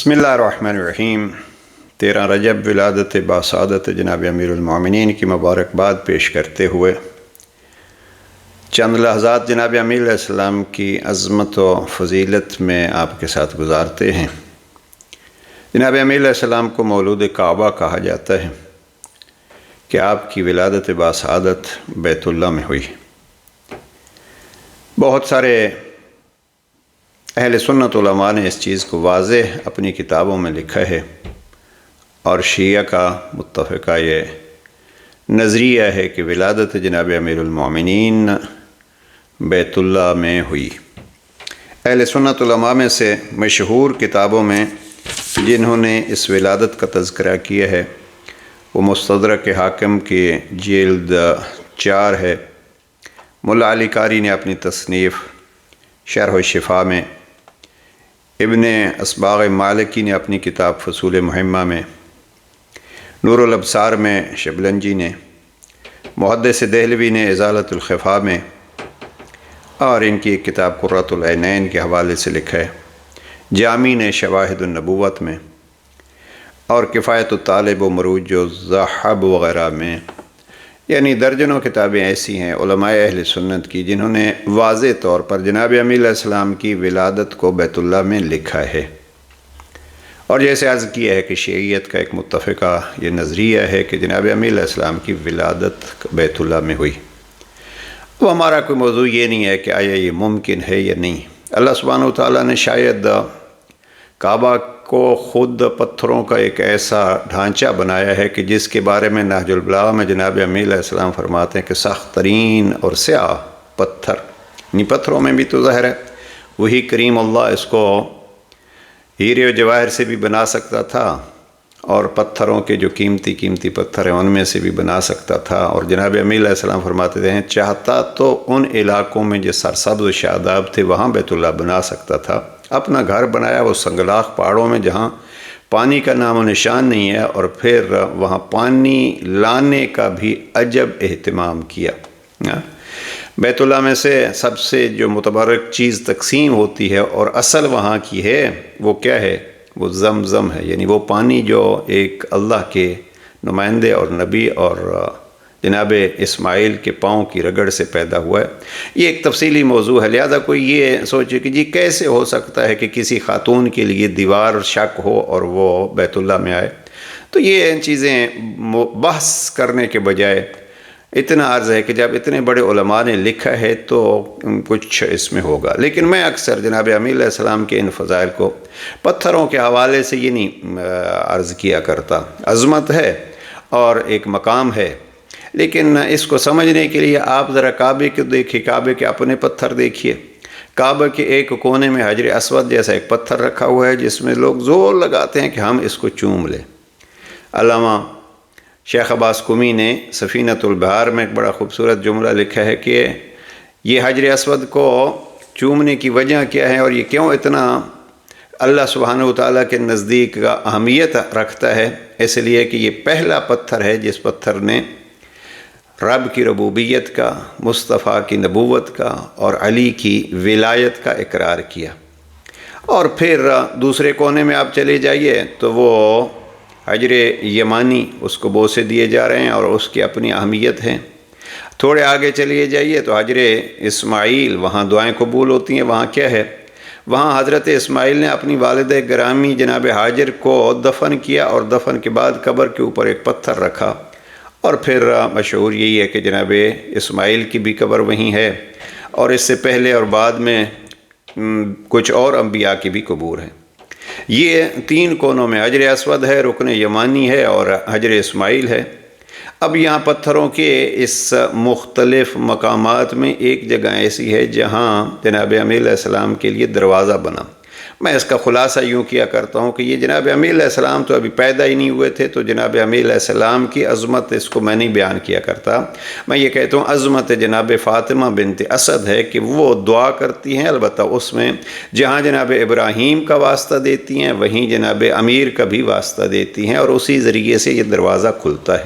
بسم اللہ الرحمن الرحیم 13 رجب ولادت باسعادت جناب امیر المومنین کی مبارکباد پیش کرتے ہوئے چند لحظات جناب امیر علیہ السلام کی عظمت و فضیلت میں آپ کے ساتھ گزارتے ہیں۔ جناب امیر علیہ السلام کو مولود کعبہ کہا جاتا ہے کہ آپ کی ولادت باسعادت بیت اللہ میں ہوئی۔ بہت سارے اہل سنت علماء نے اس چیز کو واضح اپنی کتابوں میں لکھا ہے، اور شیعہ کا متفقہ یہ نظریہ ہے کہ ولادت جناب امیر المومنین بیت اللہ میں ہوئی۔ اہل سنت علماء میں سے مشہور کتابوں میں جنہوں نے اس ولادت کا تذکرہ کیا ہے وہ مستدرک حاکم کی جلد 4 ہے۔ ملا علی قاری نے اپنی تصنیف شرح الشفا میں، ابن اصباغ مالکی نے اپنی کتاب فصول مہمہ میں، نور الابصار میں شبلنجی نے، محدث دہلوی نے ازالۃ الخفا میں، اور ان کی ایک کتاب قرۃ العینین کے حوالے سے لکھا ہے، جامی نے شواہد النبوت میں، اور کفایت الطالب و مروج الذہب وغیرہ میں، یعنی درجنوں کتابیں ایسی ہیں علماء اہل سنت کی جنہوں نے واضح طور پر جناب امیر علیہ السلام کی ولادت کو بیت اللہ میں لکھا ہے۔ اور جیسے عرض کیا ہے کہ شیعیت کا ایک متفقہ یہ نظریہ ہے کہ جناب امیر علیہ السلام کی ولادت بیت اللہ میں ہوئی۔ اب ہمارا کوئی موضوع یہ نہیں ہے کہ آیا یہ ممکن ہے یا نہیں۔ اللہ سبحانہ و تعالیٰ نے شاید کعبہ کو خود پتھروں کا ایک ایسا ڈھانچہ بنایا ہے کہ جس کے بارے میں نہج البلاغہ میں جناب امیر علیہ السلام فرماتے ہیں کہ سخت ترین اور سیاہ پتھر، یعنی پتھروں میں بھی تو ظاہر ہے وہی کریم اللہ اس کو ہیرے و جواہر سے بھی بنا سکتا تھا، اور پتھروں کے جو قیمتی پتھر ہیں ان میں سے بھی بنا سکتا تھا۔ اور جناب امیر علیہ السلام فرماتے ہیں چاہتا تو ان علاقوں میں جو سرسبز و شاداب تھے وہاں بیت اللہ بنا سکتا تھا۔ اپنا گھر بنایا وہ سنگلاخ پہاڑوں میں جہاں پانی کا نام و نشان نہیں ہے، اور پھر وہاں پانی لانے کا بھی عجب اہتمام کیا۔ بیت اللہ میں سے سب سے جو متبرک چیز تقسیم ہوتی ہے اور اصل وہاں کی ہے وہ کیا ہے؟ وہ زمزم ہے، یعنی وہ پانی جو ایک اللہ کے نمائندے اور نبی اور جناب اسماعیل کے پاؤں کی رگڑ سے پیدا ہوا ہے۔ یہ ایک تفصیلی موضوع ہے، لہذا کوئی یہ سوچے کہ جی کیسے ہو سکتا ہے کہ کسی خاتون کے لیے دیوار شک ہو اور وہ بیت اللہ میں آئے؟ تو یہ چیزیں بحث کرنے کے بجائے اتنا عرض ہے کہ جب اتنے بڑے علماء نے لکھا ہے تو کچھ اس میں ہوگا۔ لیکن میں اکثر جناب امیر علیہ السلام کے ان فضائل کو پتھروں کے حوالے سے یہ نہیں عرض کیا کرتا۔ عظمت ہے اور ایک مقام ہے، لیکن اس کو سمجھنے کے لیے آپ ذرا کعبے کو دیکھیں، کعبے کے اپنے پتھر دیکھیے۔ کعبے کے ایک کونے میں حجر اسود جیسا ایک پتھر رکھا ہوا ہے جس میں لوگ زور لگاتے ہیں کہ ہم اس کو چوم لیں۔ علامہ شیخ عباس قمی نے سفینۃ البحار میں ایک بڑا خوبصورت جملہ لکھا ہے کہ یہ حجر اسود کو چومنے کی وجہ کیا ہے اور یہ کیوں اتنا اللہ سبحانہ و تعالیٰ کے نزدیک کا اہمیت رکھتا ہے۔ اس لیے کہ یہ پہلا پتھر ہے جس پتھر نے رب کی ربوبیت کا، مصطفیٰ کی نبوت کا اور علی کی ولایت کا اقرار کیا۔ اور پھر دوسرے کونے میں آپ چلے جائیے تو وہ حجر یمانی اس کو بوسے دیے جا رہے ہیں اور اس کی اپنی اہمیت ہے۔ تھوڑے آگے چلیے جائیے تو حجر اسماعیل، وہاں دعائیں قبول ہوتی ہیں۔ وہاں کیا ہے؟ وہاں حضرت اسماعیل نے اپنی والدہ گرامی جناب حاجر کو دفن کیا، اور دفن کے بعد قبر کے اوپر ایک پتھر رکھا، اور پھر مشہور یہی ہے کہ جناب اسماعیل کی بھی قبر وہیں ہے، اور اس سے پہلے اور بعد میں کچھ اور انبیاء کی بھی قبور ہیں۔ یہ 3 کونوں میں حجر اسود ہے، رکن یمانی ہے اور حجر اسماعیل ہے۔ اب یہاں پتھروں کے اس مختلف مقامات میں ایک جگہ ایسی ہے جہاں جناب امیر علیہ السلام کے لیے دروازہ بنا۔ میں اس کا خلاصہ یوں کیا کرتا ہوں کہ یہ جناب امیر علیہ السلام تو ابھی پیدا ہی نہیں ہوئے تھے، تو جناب امیر علیہ السلام کی عظمت اس کو میں نہیں بیان کیا کرتا۔ میں یہ کہتا ہوں عظمت جناب فاطمہ بنت اسد ہے کہ وہ دعا کرتی ہیں، البتہ اس میں جہاں جناب ابراہیم کا واسطہ دیتی ہیں وہیں جناب امیر کا بھی واسطہ دیتی ہیں، اور اسی ذریعے سے یہ دروازہ کھلتا ہے۔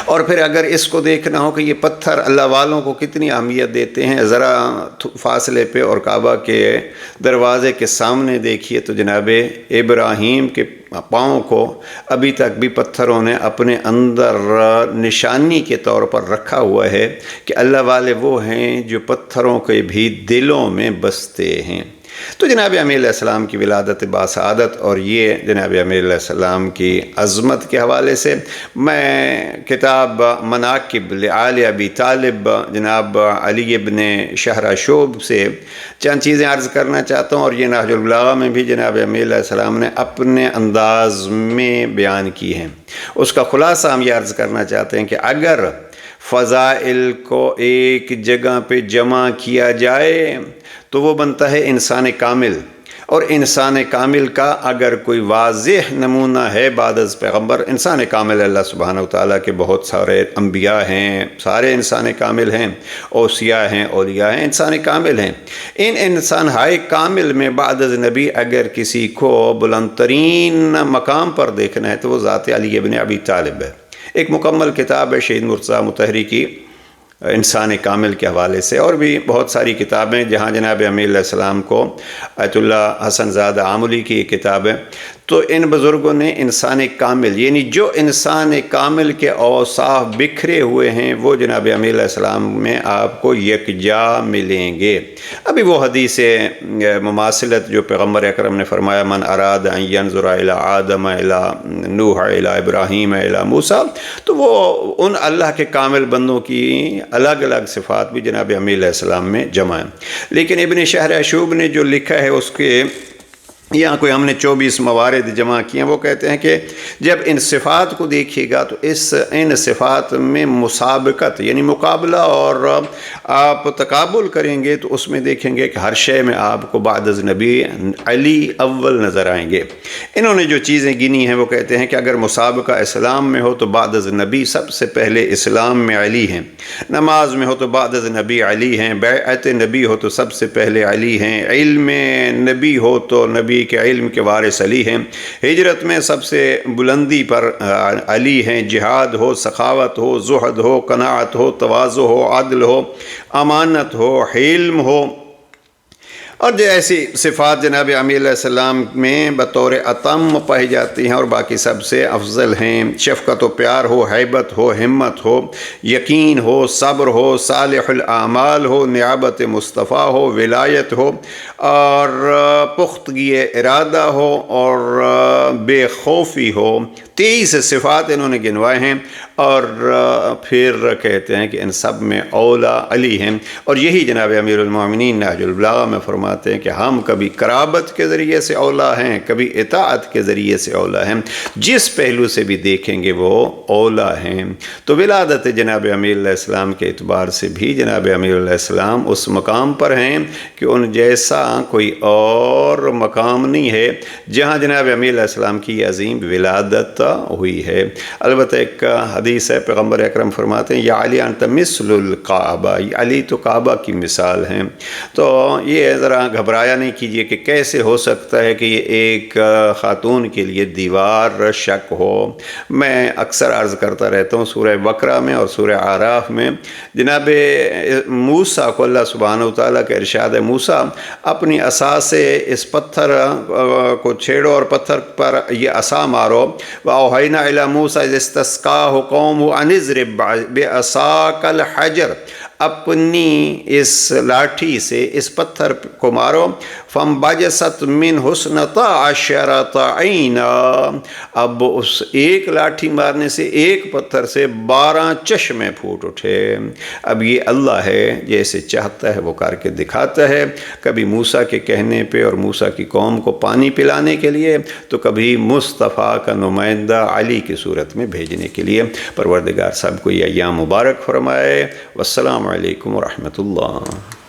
اور پھر اگر اس کو دیکھنا ہو کہ یہ پتھر اللہ والوں کو کتنی اہمیت دیتے ہیں، ذرا فاصلے پہ اور کعبہ کے دروازے کے سامنے دیکھیے تو جناب ابراہیم کے پاؤں کو ابھی تک بھی پتھروں نے اپنے اندر نشانی کے طور پر رکھا ہوا ہے کہ اللہ والے وہ ہیں جو پتھروں کے بھی دلوں میں بستے ہیں۔ تو جناب امیر علیہ السلام کی ولادت باسعادت اور یہ جناب امیر علیہ السلام کی عظمت کے حوالے سے میں کتاب مناقب لآل ابی طالب جناب علی ابن شہراشوب سے چند چیزیں عرض کرنا چاہتا ہوں، اور یہ نہج البلاغہ میں بھی جناب امیر علیہ السلام نے اپنے انداز میں بیان کی ہیں۔ اس کا خلاصہ ہم یہ عرض کرنا چاہتے ہیں کہ اگر فضائل کو ایک جگہ پہ جمع کیا جائے تو وہ بنتا ہے انسان کامل، اور انسان کامل کا اگر کوئی واضح نمونہ ہے بعد از پیغمبر، انسان کامل اللہ سبحانہ وتعالیٰ کے بہت سارے انبیاء ہیں، سارے انسان کامل ہیں، اوصیاء ہیں، اولیاء ہیں، انسان کامل ہیں۔ ان انسان ہائے کامل میں بعد از نبی اگر کسی کو بلند ترین مقام پر دیکھنا ہے تو وہ ذات علی ابن ابی طالب ہے۔ ایک مکمل کتاب ہے شہید مرتضیٰ مطہری کی انسان کامل کے حوالے سے، اور بھی بہت ساری کتابیں جہاں جناب امیر علیہ السلام کو آیت اللہ حسن زادہ عاملی کی کتاب ہے۔ تو ان بزرگوں نے انسان کامل یعنی جو انسان کامل کے اوصاف بکھرے ہوئے ہیں وہ جناب امیر علیہ السلام میں آپ کو یکجا ملیں گے۔ ابھی وہ حدیث مماثلت جو پیغمبر اکرم نے فرمایا من اراد ان ینظر الی آدم الی نوح الی ابراہیم الی موسیٰ، تو وہ ان اللہ کے کامل بندوں کی الگ الگ صفات بھی جناب امیر علیہ السلام میں جمع ہیں۔ لیکن ابن شہراشوب نے جو لکھا ہے اس کے یہاں کوئی ہم نے 24 موارد جمع کیے ہیں، وہ کہتے ہیں کہ جب ان صفات کو دیکھیے گا تو ان صفات میں مسابقت یعنی مقابلہ اور آپ تقابل کریں گے تو اس میں دیکھیں گے کہ ہر شے میں آپ کو بعد از نبی علی اول نظر آئیں گے۔ انہوں نے جو چیزیں گنی ہیں وہ کہتے ہیں کہ اگر مسابقہ اسلام میں ہو تو بعد از نبی سب سے پہلے اسلام میں علی ہیں، نماز میں ہو تو بعد از نبی علی ہیں، بیعت نبی ہو تو سب سے پہلے علی ہیں، علم نبی ہو تو نبی کے علم کے وارث علی ہیں، ہجرت میں سب سے بلندی پر علی ہیں، جہاد ہو، سخاوت ہو، زہد ہو، قناعت ہو، تواضع ہو، عدل ہو، امانت ہو، حلم ہو، اور جو ایسی صفات جناب امیر علیہ السلام میں بطور اتم پائی جاتی ہیں اور باقی سب سے افضل ہیں۔ شفقت و پیار ہو، ہیبت ہو، ہمت ہو، یقین ہو، صبر ہو، صالح الاعمال ہو، نیابت مصطفیٰ ہو، ولایت ہو، اور پختگی ارادہ ہو، اور بے خوفی ہو۔ 23 صفات انہوں نے گنوائے ہیں، اور پھر کہتے ہیں کہ ان سب میں اولا علی ہیں، اور یہی جناب امیر المومنین نہج البلاغہ میں فرماتے ہیں کہ ہم کبھی قرابت کے ذریعے سے اولا ہیں، کبھی اطاعت کے ذریعے سے اولا ہیں، جس پہلو سے بھی دیکھیں گے وہ اولا ہیں۔ تو ولادت جناب امیر علیہ السلام کے اعتبار سے بھی جناب امیر علیہ السلام اس مقام پر ہیں کہ ان جیسا کوئی اور مقام نہیں ہے جہاں جناب امیر علیہ السلام کی عظیم ولادت ہوئی ہے۔ البتہ ایک حدیث ہے، پیغمبر اکرم فرماتے ہیں یا علی انت مثل الکعبہ، علی تو کعبہ کی مثال ہیں۔ تو یہ ذرا گھبرایا نہیں کیجئے کہ کیسے ہو سکتا ہے کہ یہ ایک خاتون کے لیے دیوار شک ہو۔ میں اکثر عرض کرتا رہتا ہوں سورہ بقرہ میں اور سورہ اعراف میں جناب موسیٰ کو اللہ سبحانہ وتعالیٰ کا ارشاد ہے موسیٰ اپنی عصا سے اس پتھر کو چھیڑو اور پتھر پر یہ عصا مارو، وَأَوْحَيْنَا إِلَى مُوسَىٰ إِذِ اسْتَسْقَاهُ قَوْمُهُ أَنِ اضْرِب بِعَصَاكَ الْحَجَرَ، اپنی اس لاٹھی سے اس پتھر کو مارو، فَانْبَجَسَتْ مِنْهُ اثْنَتَا عَشَرَةَ عَيْنًا، اب اس ایک لاٹھی مارنے سے ایک پتھر سے 12 چشمے پھوٹ اٹھے۔ اب یہ اللہ ہے جیسے چاہتا ہے وہ کر کے دکھاتا ہے، کبھی موسیٰ کے کہنے پہ اور موسیٰ کی قوم کو پانی پلانے کے لیے، تو کبھی مصطفیٰ کا نمائندہ علی کی صورت میں بھیجنے کے لیے۔ پروردگار سب کو یہ ایام مبارک فرمائے۔ والسلام علیکم ورحمۃ اللہ۔